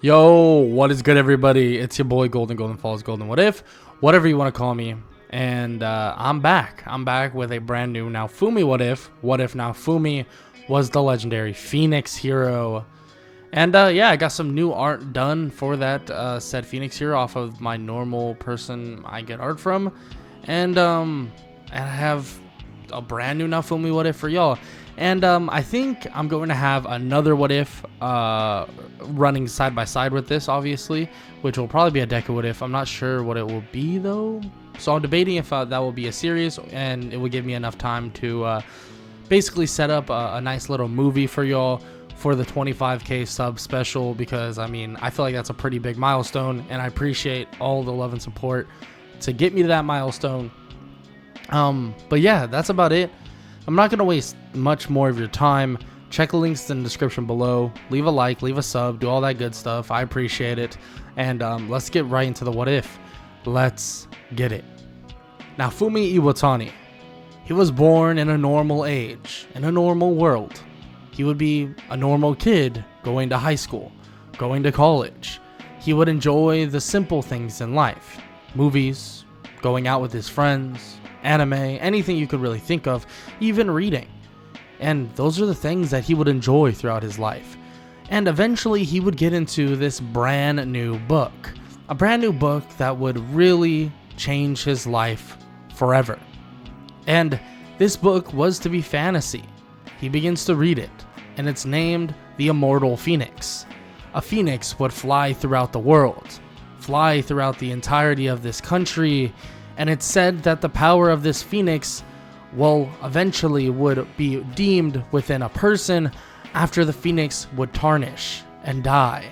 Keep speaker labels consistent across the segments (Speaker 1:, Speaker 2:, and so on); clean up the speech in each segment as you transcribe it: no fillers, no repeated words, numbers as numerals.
Speaker 1: Yo, what is good, everybody? It's your boy Golden Falls Golden What If, whatever you want to call me. And I'm back. I'm back with a brand new Naofumi What If. What if Naofumi was the legendary Phoenix hero? And yeah, I got some new art done for that said Phoenix hero off of my normal person I get art from. And I have a brand new Naofumi What If for y'all. And I think I'm going to have another What If running side by side with this, obviously, which will probably be a Deca What If. I'm not sure what it will be, though. So I'm debating if that will be a series, and it will give me enough time to basically set up a nice little movie for y'all for the 25K sub special, because, I mean, I feel like that's a pretty big milestone, and I appreciate all the love and support to get me to that milestone. But yeah, that's about it. I'm not going to waste much more of your time. Check the links in the description below. Leave a like, leave a sub, do all that good stuff. I appreciate it. And let's get right into the what if. Let's get it. Naofumi Iwatani. He was born in a normal age, in a normal world. He would be a normal kid going to high school, going to college. He would enjoy the simple things in life. Movies, going out with his friends, anime, anything you could really think of, even reading. And those are the things that he would enjoy throughout his life. And eventually he would get into this brand new book. A brand new book that would really change his life forever. And this book was to be fantasy. He begins to read it, and it's named The Immortal Phoenix. A phoenix would fly throughout the world, fly throughout the entirety of this country, and it's said that the power of this phoenix eventually would be deemed within a person after the phoenix would tarnish and die,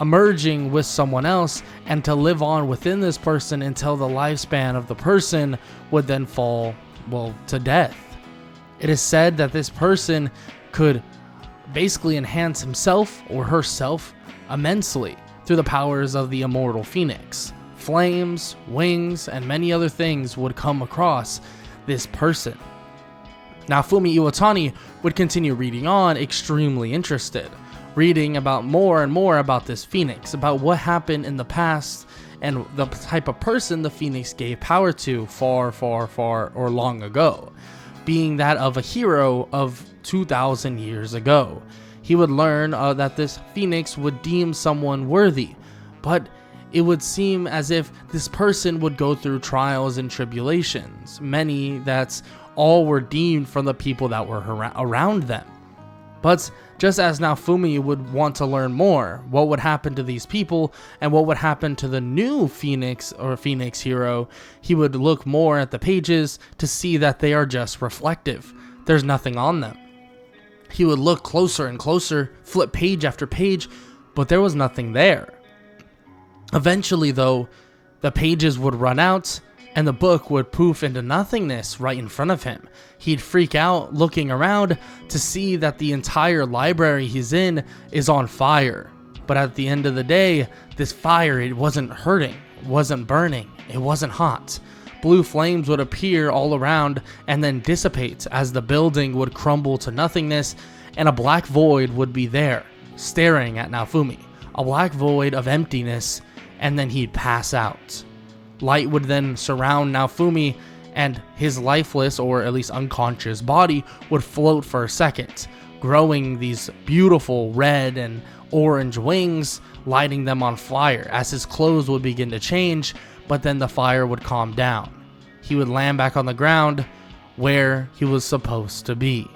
Speaker 1: emerging with someone else, and to live on within this person until the lifespan of the person would then fall, to death. It is said that this person could basically enhance himself or herself immensely through the powers of the immortal phoenix. Flames, wings, and many other things would come across this person. Naofumi Iwatani would continue reading on, extremely interested, reading about more and more about this phoenix, about what happened in the past, and the type of person the phoenix gave power to far or long ago, being that of a hero of 2,000 years ago. He would learn that this phoenix would deem someone worthy, but it would seem as if this person would go through trials and tribulations, many that all were deemed from the people that were around them. But just as Naofumi would want to learn more, what would happen to these people and what would happen to the new Phoenix or Phoenix hero, he would look more at the pages to see that they are just reflective. There's nothing on them. He would look closer and closer, flip page after page, but there was nothing there. Eventually, though, the pages would run out and the book would poof into nothingness right in front of him. He'd freak out looking around to see that the entire library he's in is on fire. But at the end of the day, this fire, it wasn't hurting, it wasn't burning, it wasn't hot. Blue flames would appear all around and then dissipate as the building would crumble to nothingness, and a black void would be there, staring at Naofumi. A black void of emptiness, and then he'd pass out. Light would then surround Naofumi, and his lifeless, or at least unconscious, body would float for a second, growing these beautiful red and orange wings, lighting them on fire as his clothes would begin to change, but then the fire would calm down. He would land back on the ground where he was supposed to be.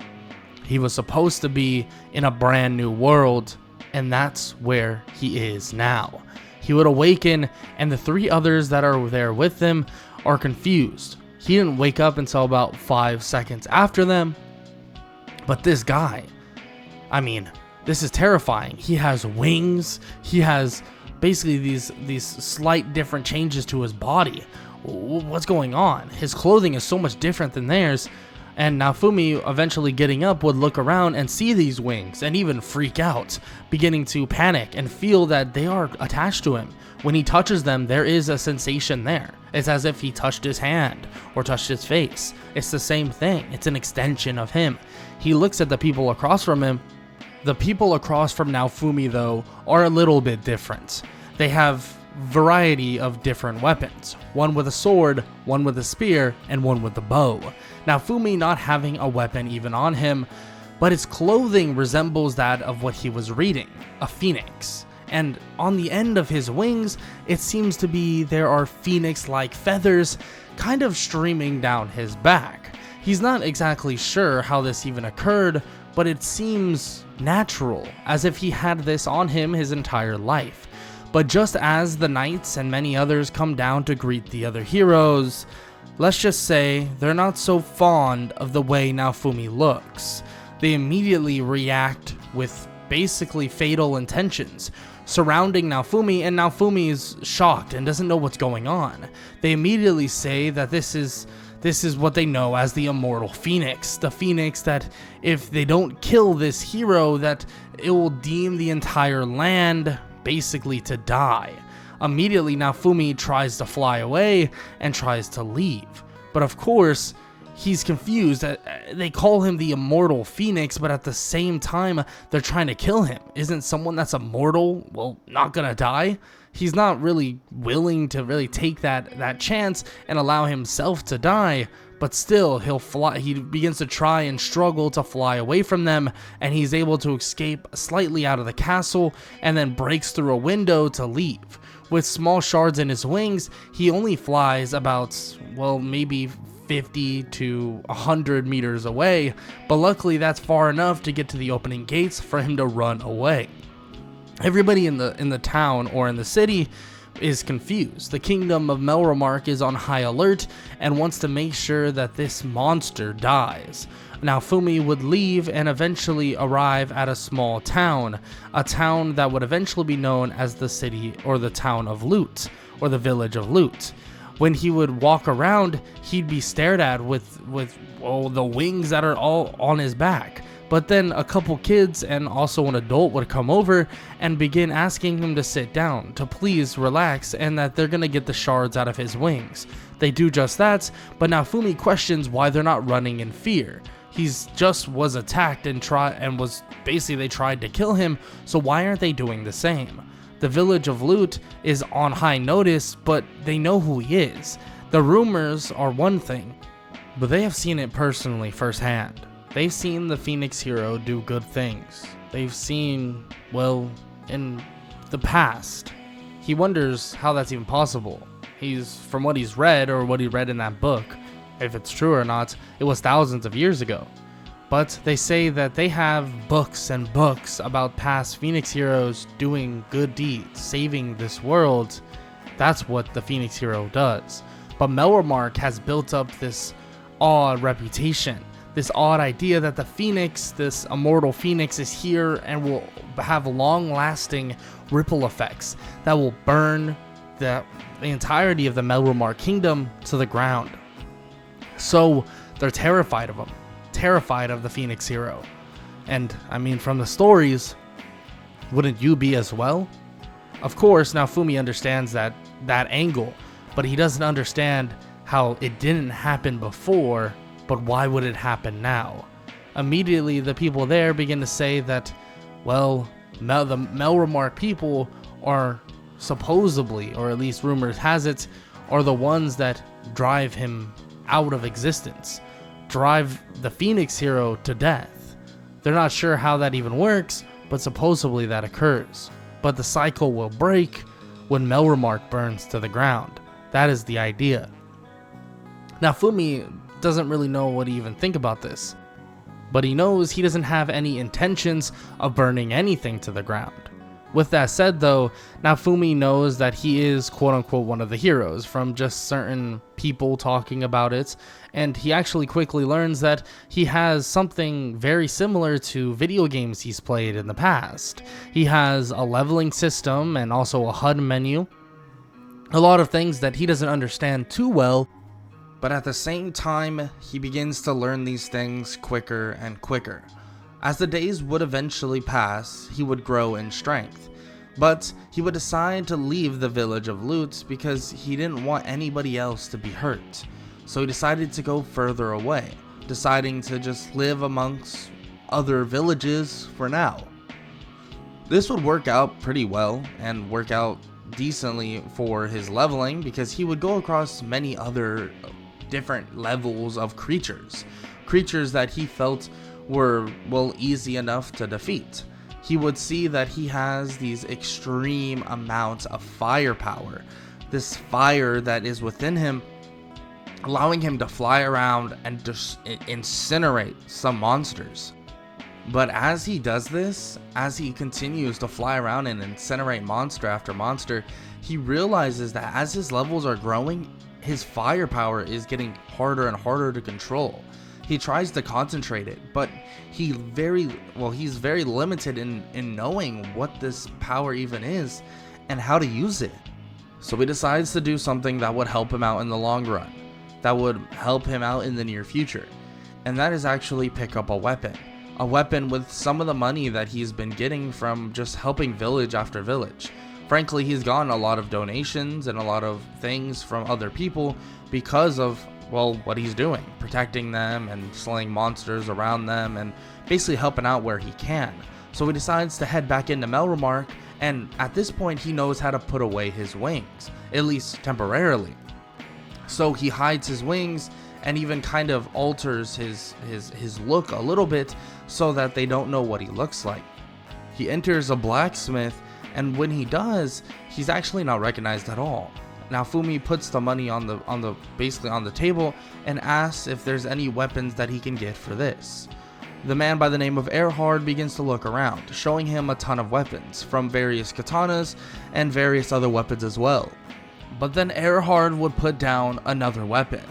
Speaker 1: He was supposed to be in a brand new world, and that's where he is now. He would awaken, and the three others that are there with him are confused. He didn't wake up until about 5 seconds after them. But this guy, I mean, this is terrifying. He has wings. He has basically these slight different changes to his body. What's going on? His clothing is so much different than theirs. And Naofumi, eventually getting up, would look around and see these wings and even freak out, beginning to panic and feel that they are attached to him. When he touches them, there is a sensation there. It's as if he touched his hand or touched his face. It's the same thing. It's an extension of him. He looks at the people across from him The people across from Naofumi, though, are a little bit different. They have variety of different weapons, one with a sword, one with a spear, and one with a bow. Naofumi not having a weapon even on him, but his clothing resembles that of what he was reading, a phoenix. And on the end of his wings, it seems to be there are phoenix-like feathers kind of streaming down his back. He's not exactly sure how this even occurred, but it seems natural, as if he had this on him his entire life. But just as the knights and many others come down to greet the other heroes, let's just say they're not so fond of the way Naofumi looks. They immediately react with basically fatal intentions surrounding Naofumi, and Naofumi is shocked and doesn't know what's going on. They immediately say that this is what they know as the immortal phoenix, the phoenix that if they don't kill this hero, that it will deem the entire land basically to die. Immediately Naofumi tries to fly away and tries to leave, but of course he's confused. They call him the immortal phoenix, but at the same time they're trying to kill him. Isn't someone that's immortal, well, not gonna die? He's not really willing to really take that chance and allow himself to die, but still he'll fly. He begins to try and struggle to fly away from them, and he's able to escape slightly out of the castle and then breaks through a window to leave. With small shards in his wings, he only flies about, well, maybe 50 to 100 meters away, but luckily that's far enough to get to the opening gates for him to run away. Everybody in the town or in the city is confused. The kingdom of Melromark is on high alert and wants to make sure that this monster dies. Naofumi would leave and eventually arrive at a small town, a town that would eventually be known as the city or the town of Loot, or the village of Loot. When he would walk around, he'd be stared at with the wings that are all on his back. But then a couple kids and also an adult would come over and begin asking him to sit down, to please relax, and that they're gonna get the shards out of his wings. They do just that, but Naofumi questions why they're not running in fear. He's just was attacked and they tried to kill him, so why aren't they doing the same? The village of Loot is on high notice, but they know who he is. The rumors are one thing, but they have seen it personally firsthand. They've seen the Phoenix hero do good things. They've seen, well, in the past. He wonders how that's even possible. From what he's read, or what he read in that book, if it's true or not, it was thousands of years ago. But they say that they have books and books about past Phoenix heroes doing good deeds, saving this world. That's what the Phoenix hero does. But Melromark has built up this odd reputation, this odd idea that the Phoenix, this immortal Phoenix, is here and will have long-lasting ripple effects that will burn the entirety of the Melromark kingdom to the ground. So they're terrified of him. Terrified of the Phoenix hero. And I mean, from the stories, wouldn't you be as well? Of course, Naofumi understands that angle, but he doesn't understand how it didn't happen before, but why would it happen now? Immediately, the people there begin to say that, well, the Melromark people are supposedly, or at least rumors has it, are the ones that drive him out of existence. Drive the Phoenix hero to death. They're not sure how that even works, but supposedly that occurs. But the cycle will break when Melromark burns to the ground. That is the idea. Naofumi doesn't really know what to even think about this, but he knows he doesn't have any intentions of burning anything to the ground. With that said though, Naofumi knows that he is quote-unquote one of the heroes from just certain people talking about it, and he actually quickly learns that he has something very similar to video games he's played in the past. He has a leveling system and also a HUD menu, a lot of things that he doesn't understand too well, but at the same time, he begins to learn these things quicker and quicker. As the days would eventually pass, he would grow in strength, but he would decide to leave the village of Loot because he didn't want anybody else to be hurt. So he decided to go further away, deciding to just live amongst other villages for now.
Speaker 2: This would work out pretty well and work out decently for his leveling, because he would go across many other different levels of creatures that he felt were, well, easy enough to defeat. He would see that he has these extreme amounts of firepower, this fire that is within him, allowing him to fly around and just incinerate some monsters. But as he does this, as he continues to fly around and incinerate monster after monster, he realizes that as his levels are growing, his firepower is getting harder and harder to control. He tries to concentrate it, but he's very limited in knowing what this power even is and how to use it. So he decides to do something that would help him out in the long run, that would help him out in the near future. And that is actually pick up a weapon with some of the money that he's been getting from just helping village after village. Frankly, he's gotten a lot of donations and a lot of things from other people because of, well, what he's doing, protecting them and slaying monsters around them and basically helping out where he can. So he decides to head back into Melromark, and at this point he knows how to put away his wings, at least temporarily. So he hides his wings and even kind of alters his look a little bit so that they don't know what he looks like. He enters a blacksmith, and when he does, he's actually not recognized at all. Naofumi puts the money on the table and asks if there's any weapons that he can get for this. The man by the name of Erhard begins to look around, showing him a ton of weapons, from various katanas and various other weapons as well. But then Erhard would put down another weapon,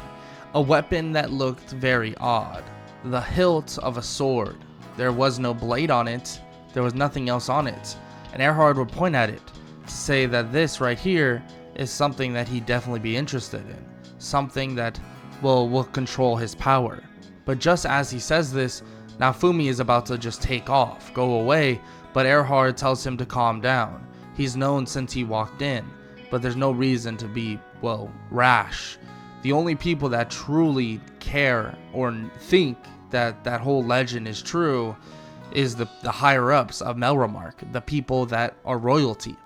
Speaker 2: a weapon that looked very odd. The hilt of a sword. There was no blade on it, there was nothing else on it, and Erhard would point at it to say that this right here is something that he'd definitely be interested in, something that will control his power. But just as he says this, Naofumi is about to just take off, go away, but Erhard tells him to calm down. He's known since he walked in, but there's no reason to be, well, rash. The only people that truly care or think that that whole legend is true is the higher-ups of Melromark, the people that are royalty.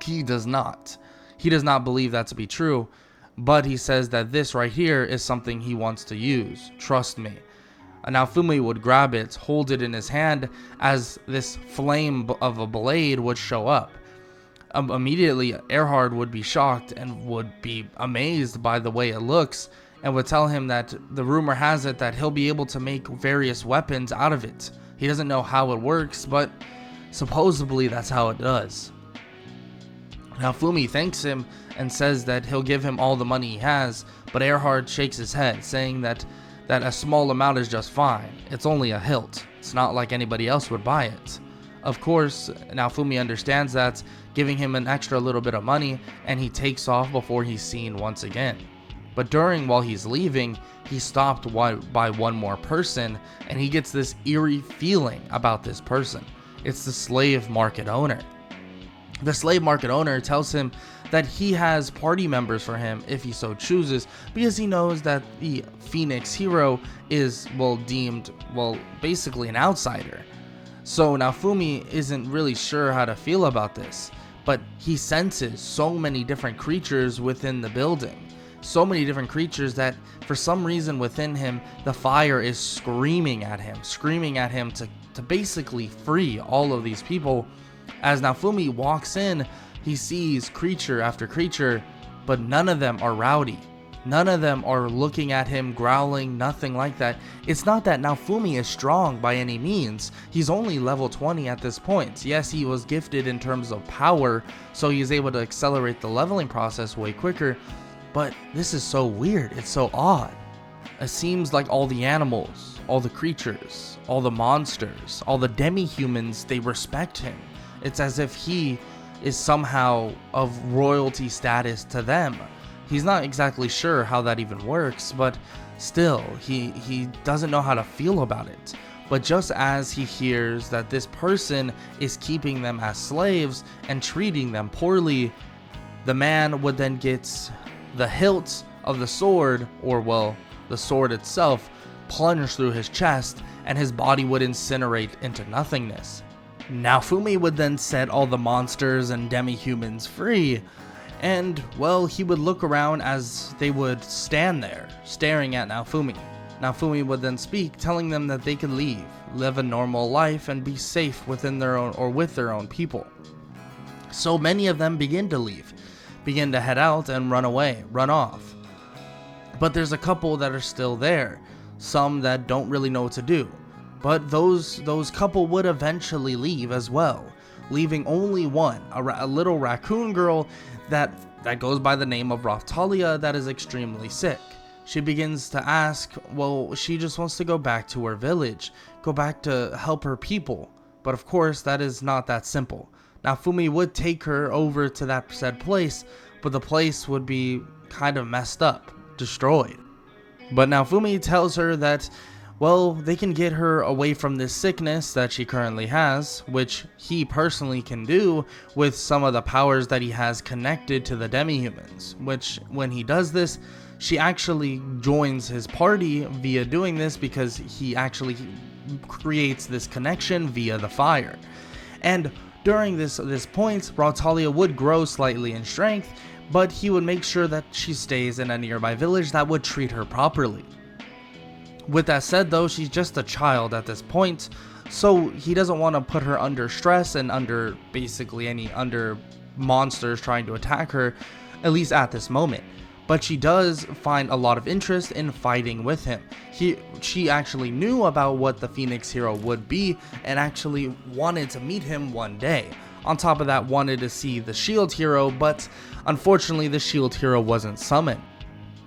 Speaker 2: He does not. He does not believe that to be true, but he says that this right here is something he wants to use. Trust me. Naofumi would grab it, hold it in his hand as this flame of a blade would show up. Immediately, Erhard would be shocked and would be amazed by the way it looks, and would tell him that the rumor has it that he'll be able to make various weapons out of it. He doesn't know how it works, but supposedly that's how it does. Naofumi thanks him and says that he'll give him all the money he has, but Erhard shakes his head, saying that a small amount is just fine. It's only a hilt. It's not like anybody else would buy it. Of course, Naofumi understands that, giving him an extra little bit of money, and he takes off before he's seen once again. But while he's leaving, he's stopped by one more person, and he gets this eerie feeling about this person. It's the slave market owner. The slave market owner tells him that he has party members for him if he so chooses, because he knows that the Phoenix hero is, well, deemed, well, basically an outsider. So Naofumi isn't really sure how to feel about this, but he senses so many different creatures within the building. So many different creatures that for some reason within him, the fire is screaming at him to basically free all of these people. As Naofumi walks in, he sees creature after creature, but none of them are rowdy. None of them are looking at him, growling, nothing like that. It's not that Naofumi is strong by any means. He's only level 20 at this point. Yes, he was gifted in terms of power, so he's able to accelerate the leveling process way quicker, but this is so weird. It's so odd. It seems like all the animals, all the creatures, all the monsters, all the demi-humans, they respect him. It's as if he is somehow of royalty status to them. He's not exactly sure how that even works, but still, he doesn't know how to feel about it. But just as he hears that this person is keeping them as slaves and treating them poorly, the man would then get the hilt of the sword, or well, the sword itself, plunged through his chest, and his body would incinerate into nothingness. Naofumi would then set all the monsters and demi-humans free, and, well, he would look around as they would stand there, staring at Naofumi. Naofumi would then speak, telling them that they could leave, live a normal life, and be safe within their own or with their own people. So many of them begin to leave, begin to head out and run away, run off. But there's a couple that are still there, some that don't really know what to do. But those couple would eventually leave as well, leaving only one, a little raccoon girl that goes by the name of Raftalia, that is extremely sick. She begins to ask, well, she just wants to go back to her village, go back to help her people. But of course, that is not that simple. Naofumi would take her over to that said place, but the place would be kind of messed up, destroyed. But Naofumi tells her that, well, they can get her away from this sickness that she currently has, which he personally can do with some of the powers that he has connected to the demi-humans, which when he does this, she actually joins his party via doing this because he actually creates this connection via the fire. And during this point, Raftalia would grow slightly in strength, but he would make sure that she stays in a nearby village that would treat her properly. With that said though, she's just a child at this point, so he doesn't want to put her under stress and under monsters trying to attack her, at least at this moment. But she does find a lot of interest in fighting with him. She actually knew about what the Phoenix Hero would be and actually wanted to meet him one day. On top of that, wanted to see the Shield Hero, but unfortunately the Shield Hero wasn't summoned.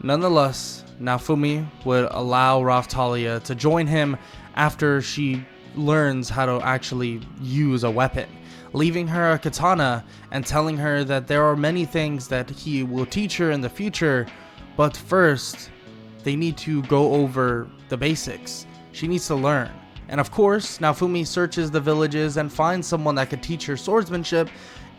Speaker 2: Nonetheless, Naofumi would allow Raftalia to join him after she learns how to actually use a weapon, leaving her a katana and telling her that there are many things that he will teach her in the future, but first, they need to go over the basics. She needs to learn. And of course, Naofumi searches the villages and finds someone that could teach her swordsmanship,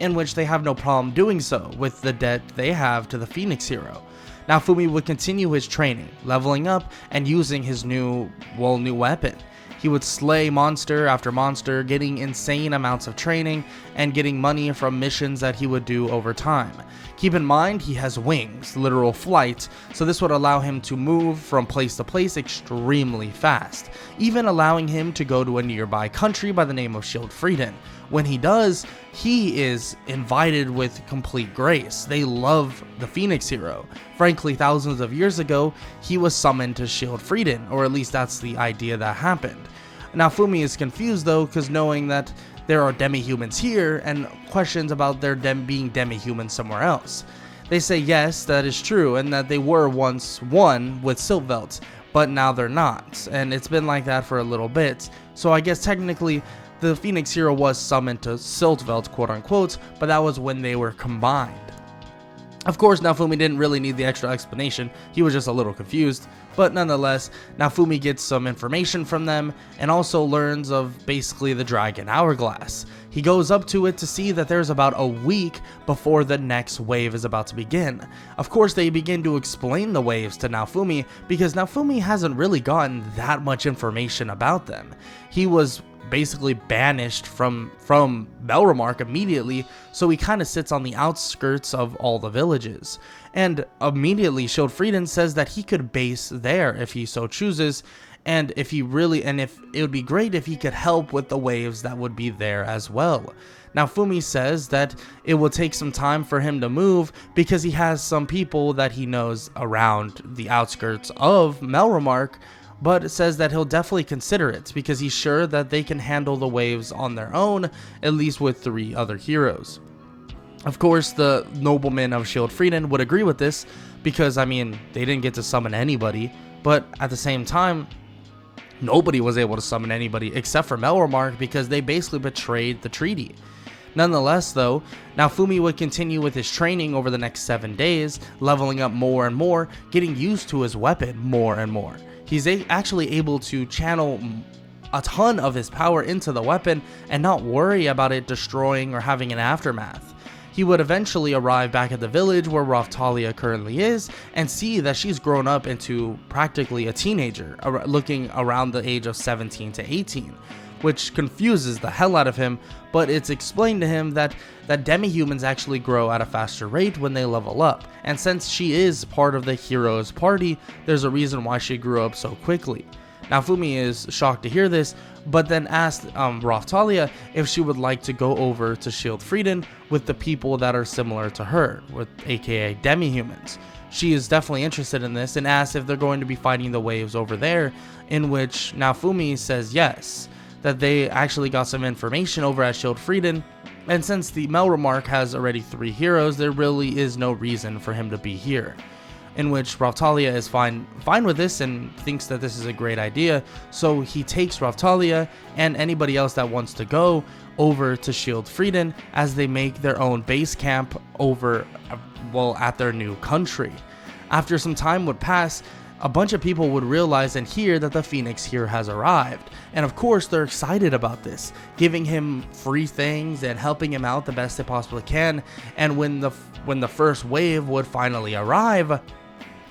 Speaker 2: in which they have no problem doing so with the debt they have to the Phoenix Hero. Naofumi would continue his training, leveling up and using his new weapon. He would slay monster after monster, getting insane amounts of training and getting money from missions that he would do over time. Keep in mind, he has wings, literal flight, so this would allow him to move from place to place extremely fast, even allowing him to go to a nearby country by the name of Shield Frieden. When he does, he is invited with complete grace. They love the Phoenix Hero. Frankly, thousands of years ago, he was summoned to Shield Frieden, or at least that's the idea that happened. Naofumi is confused though, because knowing that there are demi-humans here and questions about their being demi-humans somewhere else. They say yes, that is true, and that they were once one with Siltvelt, but now they're not, and it's been like that for a little bit. So I guess technically the Phoenix Hero was summoned to Siltvelt, quote unquote, but that was when they were combined. Of course, Naofumi didn't really need the extra explanation, he was just a little confused, but nonetheless, Naofumi gets some information from them and also learns of basically the Dragon Hourglass. He goes up to it to see that there's about a week before the next wave is about to begin. Of course, they begin to explain the waves to Naofumi because Naofumi hasn't really gotten that much information about them. He was basically banished from Melromark immediately, so he kind of sits on the outskirts of all the villages. And immediately Shield Frieden says that he could base there if he so chooses, and if it would be great if he could help with the waves that would be there as well. Naofumi says that it will take some time for him to move because he has some people that he knows around the outskirts of Melromark, but says that he'll definitely consider it because he's sure that they can handle the waves on their own, at least with 3 other heroes. Of course, the noblemen of Shield Frieden would agree with this because, I mean, they didn't get to summon anybody, but at the same time, nobody was able to summon anybody except for Melromark because they basically betrayed the treaty. Nonetheless, though, Naofumi would continue with his training over the next 7 days, leveling up more and more, getting used to his weapon more and more. He's actually able to channel a ton of his power into the weapon and not worry about it destroying or having an aftermath. He would eventually arrive back at the village where Raftalia currently is and see that she's grown up into practically a teenager, looking around the age of 17 to 18. which confuses the hell out of him, but it's explained to him that demi-humans actually grow at a faster rate when they level up, and since she is part of the hero's party, there's a reason why she grew up so quickly. Naofumi is shocked to hear this, but then asked Raphtalia if she would like to go over to Shield Frieden with the people that are similar to her, with aka demi-humans. She is definitely interested in this and asks if they're going to be fighting the waves over there, in which Naofumi says yes, that they actually got some information over at Shield Frieden, and since the Melromark has already 3 heroes, there really is no reason for him to be here. In which Raphtalia is fine with this and thinks that this is a great idea, so he takes Raphtalia and anybody else that wants to go over to Shield Frieden as they make their own base camp over, at their new country. After some time would pass, a bunch of people would realize and hear that the Phoenix here has arrived, and of course they're excited about this, giving him free things and helping him out the best they possibly can. And when the first wave would finally arrive,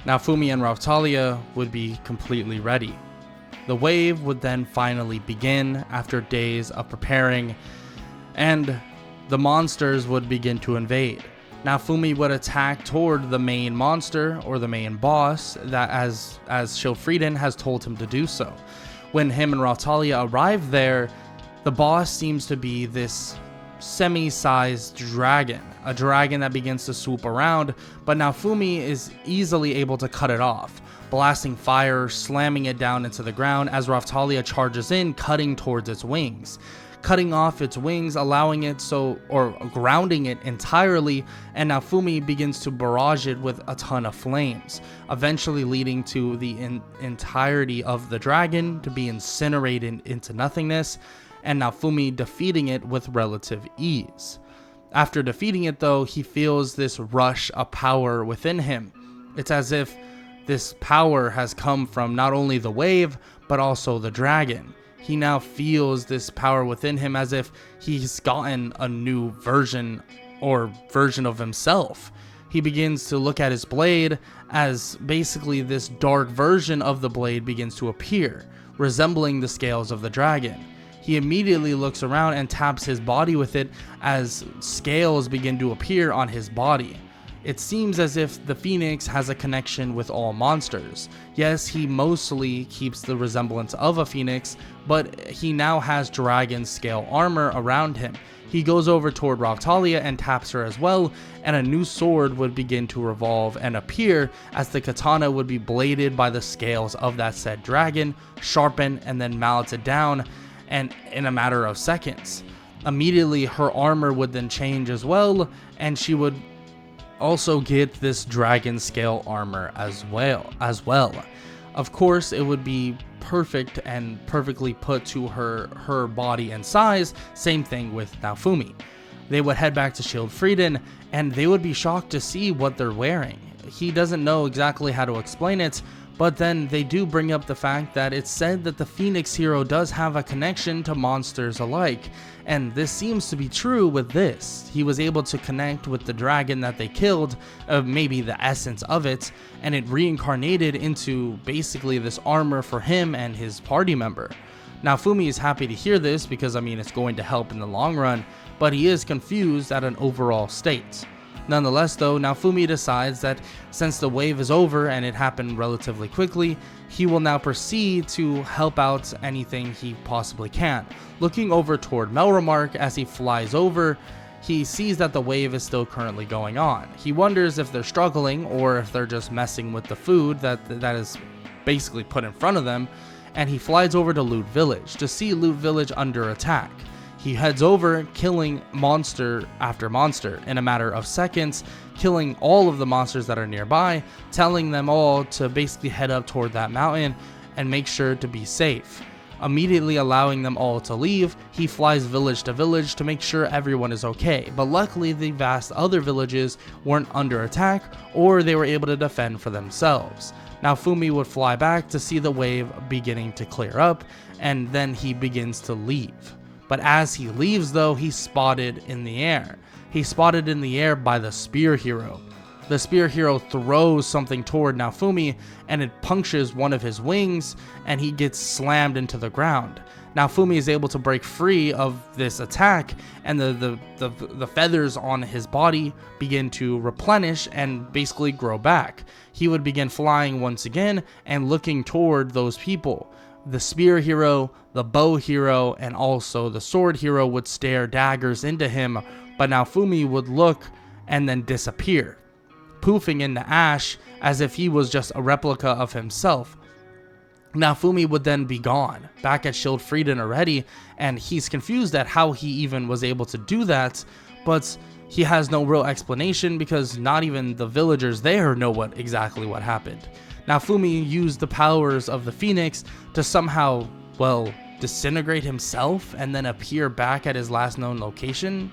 Speaker 2: Naofumi and Raphtalia would be completely ready. The wave would then finally begin after days of preparing, and the monsters would begin to invade. Naofumi would attack toward the main monster, or the main boss, that as Shield Frieden has told him to do so. When him and Raphtalia arrive there, the boss seems to be this semi-sized dragon, a dragon that begins to swoop around, but Naofumi is easily able to cut it off, blasting fire, slamming it down into the ground as Raphtalia charges in, cutting towards its wings. Cutting off its wings, allowing it grounding it entirely, and Naofumi begins to barrage it with a ton of flames, eventually leading to the entirety of the dragon to be incinerated into nothingness, and Naofumi defeating it with relative ease. After defeating it though, he feels this rush of power within him. It's as if this power has come from not only the wave, but also the dragon. He now feels this power within him as if he's gotten a new version of himself. He begins to look at his blade as basically this dark version of the blade begins to appear, resembling the scales of the dragon. He immediately looks around and taps his body with it as scales begin to appear on his body. It seems as if the Phoenix has a connection with all monsters. Yes, he mostly keeps the resemblance of a Phoenix, but he now has dragon scale armor around him. He goes over toward Raphtalia and taps her as well, and a new sword would begin to revolve and appear as the katana would be bladed by the scales of that said dragon, sharpened and then melted down, and in a matter of seconds. Immediately her armor would then change as well, and she would also get this dragon scale armor as well. Of course, it would be perfect and perfectly put to her body and size. Same thing with Naofumi. They would head back to Shield Frieden, and they would be shocked to see what they're wearing. He doesn't know exactly how to explain it, but then they do bring up the fact that it's said that the Phoenix hero does have a connection to monsters alike, and this seems to be true with this. He was able to connect with the dragon that they killed, maybe the essence of it, and it reincarnated into basically this armor for him and his party member. Naofumi is happy to hear this because, it's going to help in the long run, but he is confused at an overall state. Nonetheless though, Naofumi decides that since the wave is over and it happened relatively quickly, he will now proceed to help out anything he possibly can. Looking over toward Melromark as he flies over, he sees that the wave is still currently going on. He wonders if they're struggling or if they're just messing with the food that is basically put in front of them, and he flies over to Loot Village to see Loot Village under attack. He heads over, killing monster after monster in a matter of seconds, killing all of the monsters that are nearby, telling them all to basically head up toward that mountain and make sure to be safe. Immediately allowing them all to leave, he flies village to village to make sure everyone is okay, but luckily the vast other villages weren't under attack or they were able to defend for themselves. Naofumi would fly back to see the wave beginning to clear up, and then he begins to leave. But as he leaves though, he's spotted in the air. He's spotted in the air by the spear hero. The spear hero throws something toward Naofumi, and it punctures one of his wings, and he gets slammed into the ground. Naofumi is able to break free of this attack, and the feathers on his body begin to replenish and basically grow back. He would begin flying once again and looking toward those people. The spear hero, the bow hero, and also the sword hero would stare daggers into him, but Naofumi would look and then disappear, poofing into ash as if he was just a replica of himself. Naofumi would then be gone, back at Schildfrieden already, and he's confused at how he even was able to do that, but he has no real explanation because not even the villagers there know exactly what happened. Naofumi used the powers of the Phoenix to somehow, disintegrate himself and then appear back at his last known location.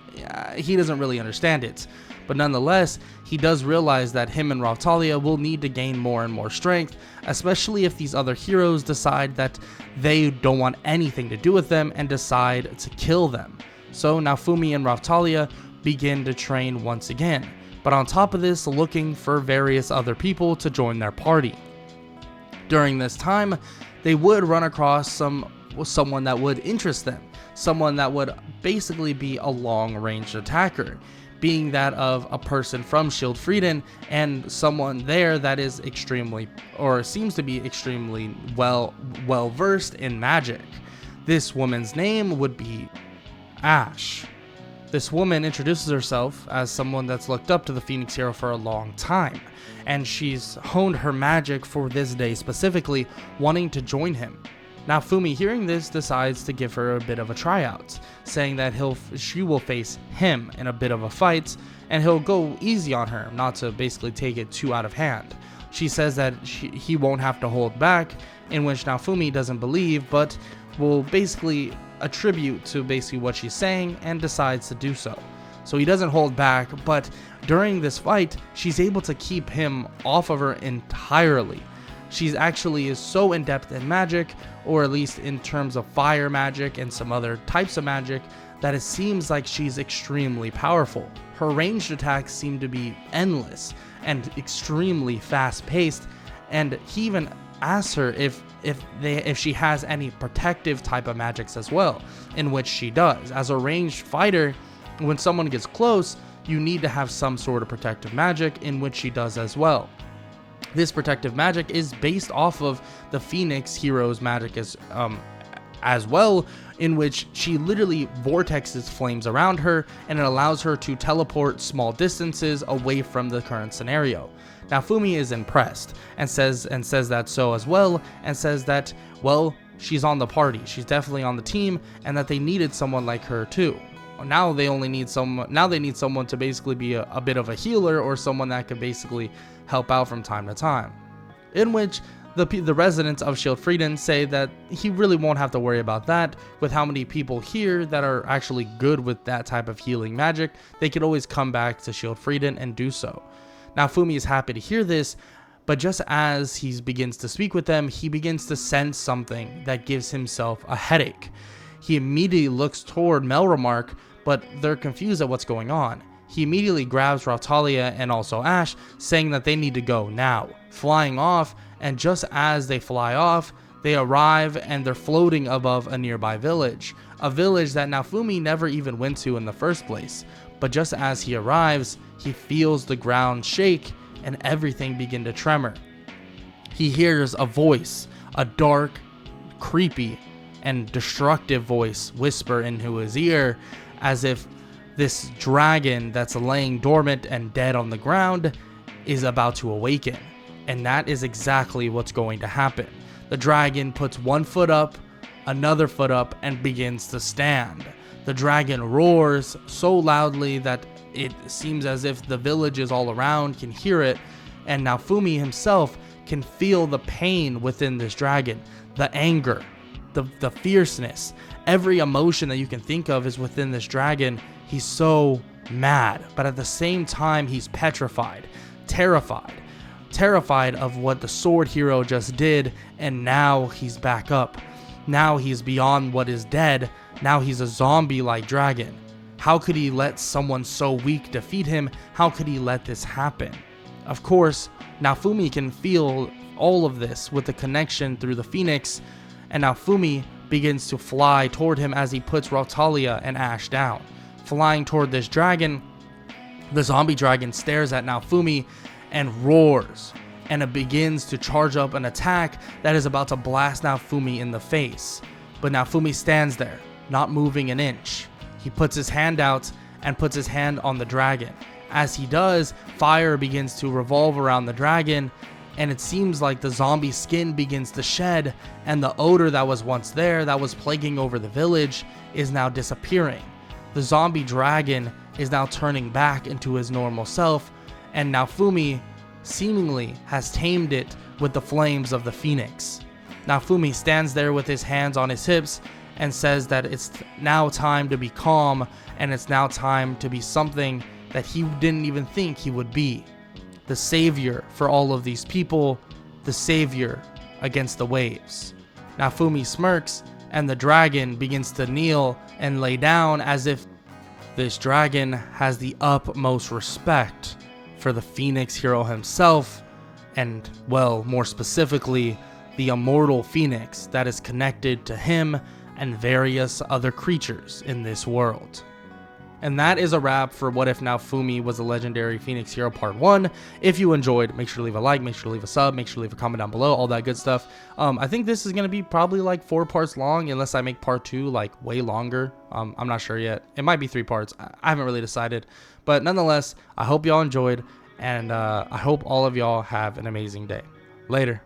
Speaker 2: He doesn't really understand it. But nonetheless, he does realize that him and Raphtalia will need to gain more and more strength, especially if these other heroes decide that they don't want anything to do with them and decide to kill them. So Naofumi and Raphtalia begin to train once again, but on top of this, looking for various other people to join their party. During this time, they would run across someone that would interest them, someone that would basically be a long-range attacker, being that of a person from Schildfrieden and someone there that is extremely, or seems to be extremely well versed in magic. This woman's name would be Ash. This woman introduces herself as someone that's looked up to the Phoenix hero for a long time, and she's honed her magic for this day specifically, wanting to join him. Naofumi, hearing this, decides to give her a bit of a tryout, saying that she will face him in a bit of a fight, and he'll go easy on her, not to basically take it too out of hand. She says that he won't have to hold back, in which Naofumi doesn't believe, but will basically attribute to basically what she's saying and decides to do so. So he doesn't hold back, but during this fight, she's able to keep him off of her entirely. She's actually is so in-depth in magic, or at least in terms of fire magic and some other types of magic, that it seems like she's extremely powerful. Her ranged attacks seem to be endless and extremely fast-paced, and he even asks her if she has any protective type of magics as well, in which she does. As a ranged fighter, when someone gets close, you need to have some sort of protective magic, in which she does as well. This protective magic is based off of the Phoenix hero's magic as well, in which she literally vortexes flames around her, and it allows her to teleport small distances away from the current scenario. Naofumi is impressed and says that so as well, and says that, she's on the party, she's definitely on the team, and that they needed someone like her too. Now they need someone to basically be a bit of a healer, or someone that could basically help out from time to time. In which the residents of Schildfrieden say that he really won't have to worry about that. With how many people here that are actually good with that type of healing magic, they could always come back to Schildfrieden and do so. Naofumi is happy to hear this, but just as he begins to speak with them, he begins to sense something that gives himself a headache. He immediately looks toward Melromark, but they're confused at what's going on. He immediately grabs Raphtalia and also Ash, saying that they need to go now, flying off, and just as they fly off, they arrive and they're floating above a nearby village, a village that Naofumi never even went to in the first place. But just as he arrives, he feels the ground shake and everything begin to tremor. He hears a voice, a dark, creepy, and destructive voice whisper into his ear, as if this dragon that's laying dormant and dead on the ground is about to awaken. And that is exactly what's going to happen. The dragon puts one foot up, another foot up, and begins to stand. The dragon roars so loudly that it seems as if the villages all around can hear it, and Naofumi himself can feel the pain within this dragon, the anger, the fierceness, every emotion that you can think of is within this dragon. He's so mad, but at the same time he's petrified, terrified of what the sword hero just did, and now he's back up. Now he's beyond what is dead. Now he's a zombie-like dragon. How could he let someone so weak defeat him? How could he let this happen? Of course, Naofumi can feel all of this with the connection through the phoenix, and Naofumi begins to fly toward him as he puts Rautalia and Ash down. Flying toward this dragon, the zombie dragon stares at Naofumi and roars, and it begins to charge up an attack that is about to blast Naofumi in the face. But Naofumi stands there, not moving an inch. He puts his hand out and puts his hand on the dragon. As he does, fire begins to revolve around the dragon, and it seems like the zombie skin begins to shed, and the odor that was once there, that was plaguing over the village, is now disappearing. The zombie dragon is now turning back into his normal self, and Naofumi seemingly has tamed it with the flames of the phoenix. Naofumi stands there with his hands on his hips and says that it's now time to be calm, and it's now time to be something that he didn't even think he would be. The savior for all of these people, the savior against the waves. Naofumi smirks, and the dragon begins to kneel and lay down as if this dragon has the utmost respect for the Phoenix hero himself, and, well, more specifically, the immortal Phoenix that is connected to him and various other creatures in this world. And that is a wrap for What If Naofumi Was a Legendary Phoenix Hero Part 1. If you enjoyed, make sure to leave a like, make sure to leave a sub, make sure to leave a comment down below, all that good stuff. I think this is going to be probably like 4 parts long, unless I make Part 2 like way longer. I'm not sure yet. It might be 3 parts. I haven't really decided. But nonetheless, I hope y'all enjoyed, and I hope all of y'all have an amazing day. Later.